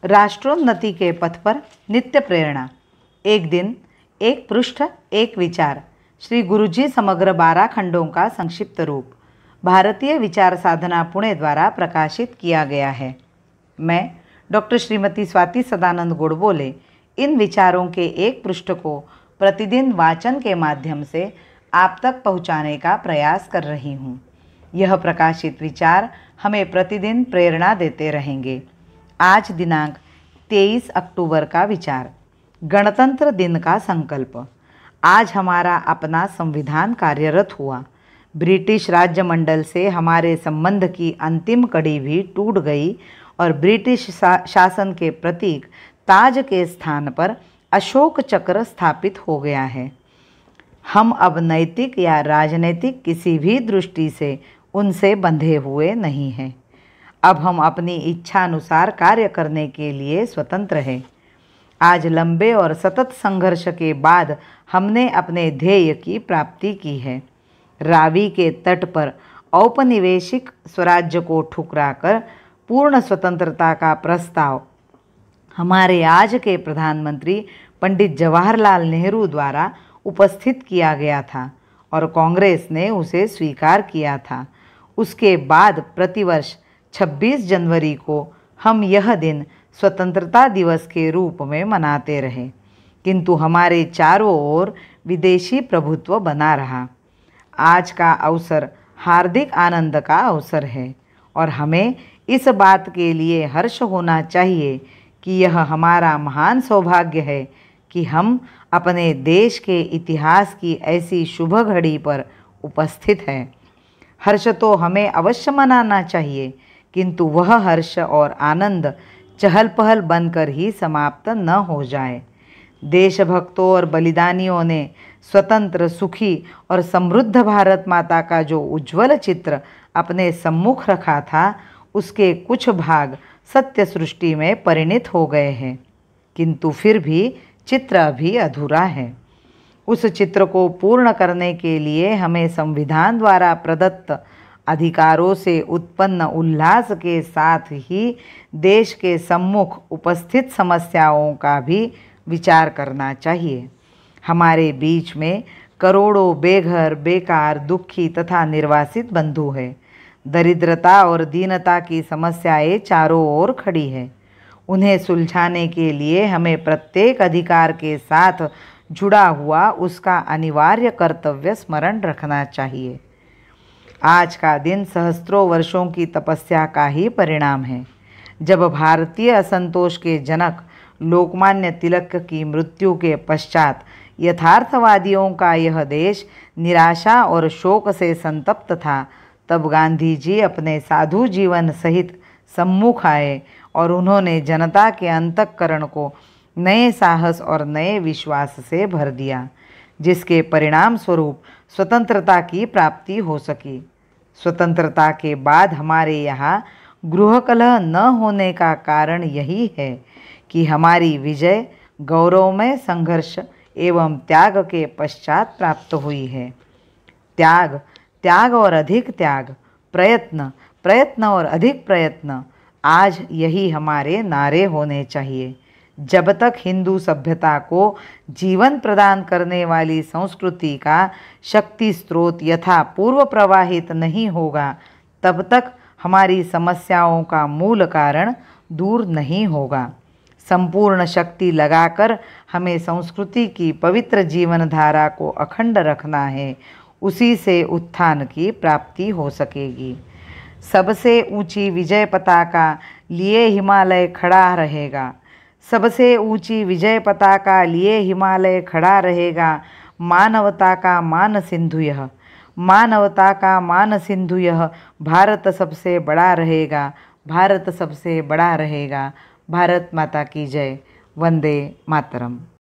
राष्ट्रोन्नति के पथ पर नित्य प्रेरणा। एक दिन, एक पृष्ठ, एक विचार। श्री गुरुजी समग्र 12 खंडों का संक्षिप्त रूप भारतीय विचार साधना पुणे द्वारा प्रकाशित किया गया है। मैं डॉक्टर श्रीमती स्वाति सदानंद गोडबोले इन विचारों के एक पृष्ठ को प्रतिदिन वाचन के माध्यम से आप तक पहुंचाने का प्रयास कर रही हूं। यह प्रकाशित विचार हमें प्रतिदिन प्रेरणा देते रहेंगे। आज दिनांक 23 अक्टूबर का विचार, गणतंत्र दिन का संकल्प। आज हमारा अपना संविधान कार्यरत हुआ। ब्रिटिश राज्यमंडल से हमारे संबंध की अंतिम कड़ी भी टूट गई और ब्रिटिश शासन के प्रतीक ताज के स्थान पर अशोक चक्र स्थापित हो गया है। हम अब नैतिक या राजनीतिक किसी भी दृष्टि से उनसे बंधे हुए नहीं हैं। अब हम अपनी इच्छानुसार कार्य करने के लिए स्वतंत्र हैं। आज लंबे और सतत संघर्ष के बाद हमने अपने ध्येय की प्राप्ति की है। रावी के तट पर औपनिवेशिक स्वराज्य को ठुकराकर पूर्ण स्वतंत्रता का प्रस्ताव हमारे आज के प्रधानमंत्री पंडित जवाहरलाल नेहरू द्वारा उपस्थित किया गया था और कांग्रेस ने उसे स्वीकार किया था। उसके बाद प्रतिवर्ष 26 जनवरी को हम यह दिन स्वतंत्रता दिवस के रूप में मनाते रहे, किंतु हमारे चारों ओर विदेशी प्रभुत्व बना रहा। आज का अवसर हार्दिक आनंद का अवसर है और हमें इस बात के लिए हर्ष होना चाहिए कि यह हमारा महान सौभाग्य है कि हम अपने देश के इतिहास की ऐसी शुभ घड़ी पर उपस्थित हैं। हर्ष तो हमें अवश्य मनाना चाहिए, किंतु वह हर्ष और आनंद चहल पहल बनकर ही समाप्त न हो जाए। देशभक्तों और बलिदानियों ने स्वतंत्र, सुखी और समृद्ध भारत माता का जो उज्ज्वल चित्र अपने सम्मुख रखा था, उसके कुछ भाग सत्य सृष्टि में परिणित हो गए हैं, किंतु फिर भी चित्र अभी अधूरा है। उस चित्र को पूर्ण करने के लिए हमें संविधान द्वारा प्रदत्त अधिकारों से उत्पन्न उल्लास के साथ ही देश के सम्मुख उपस्थित समस्याओं का भी विचार करना चाहिए। हमारे बीच में करोड़ों बेघर, बेकार, दुखी तथा निर्वासित बंधु हैं। दरिद्रता और दीनता की समस्याएं चारों ओर खड़ी है। उन्हें सुलझाने के लिए हमें प्रत्येक अधिकार के साथ जुड़ा हुआ उसका अनिवार्य कर्तव्य स्मरण रखना चाहिए। आज का दिन सहस्त्रों वर्षों की तपस्या का ही परिणाम है। जब भारतीय असंतोष के जनक लोकमान्य तिलक की मृत्यु के पश्चात यथार्थवादियों का यह देश निराशा और शोक से संतप्त था, तब गांधी जी अपने साधु जीवन सहित सम्मुख आए और उन्होंने जनता के अंतःकरण को नए साहस और नए विश्वास से भर दिया, जिसके परिणाम स्वरूप स्वतंत्रता की प्राप्ति हो सकी। स्वतंत्रता के बाद हमारे यहाँ गृह कलह न होने का कारण यही है कि हमारी विजय गौरवमय संघर्ष एवं त्याग के पश्चात प्राप्त हुई है। त्याग, त्याग और अधिक त्याग, प्रयत्न, प्रयत्न और अधिक प्रयत्न, आज यही हमारे नारे होने चाहिए। जब तक हिंदू सभ्यता को जीवन प्रदान करने वाली संस्कृति का शक्ति स्रोत यथा पूर्व प्रवाहित नहीं होगा, तब तक हमारी समस्याओं का मूल कारण दूर नहीं होगा। संपूर्ण शक्ति लगाकर हमें संस्कृति की पवित्र जीवन धारा को अखंड रखना है, उसी से उत्थान की प्राप्ति हो सकेगी। सबसे ऊंची विजय पताका लिए हिमालय खड़ा रहेगा। सबसे ऊंची विजय पताका लिए हिमालय खड़ा रहेगा। मानवता का मान सिंधु यह, मानवता का मान सिंधु यह, भारत सबसे बड़ा रहेगा, भारत सबसे बड़ा रहेगा। भारत माता की जय। वंदे मातरम।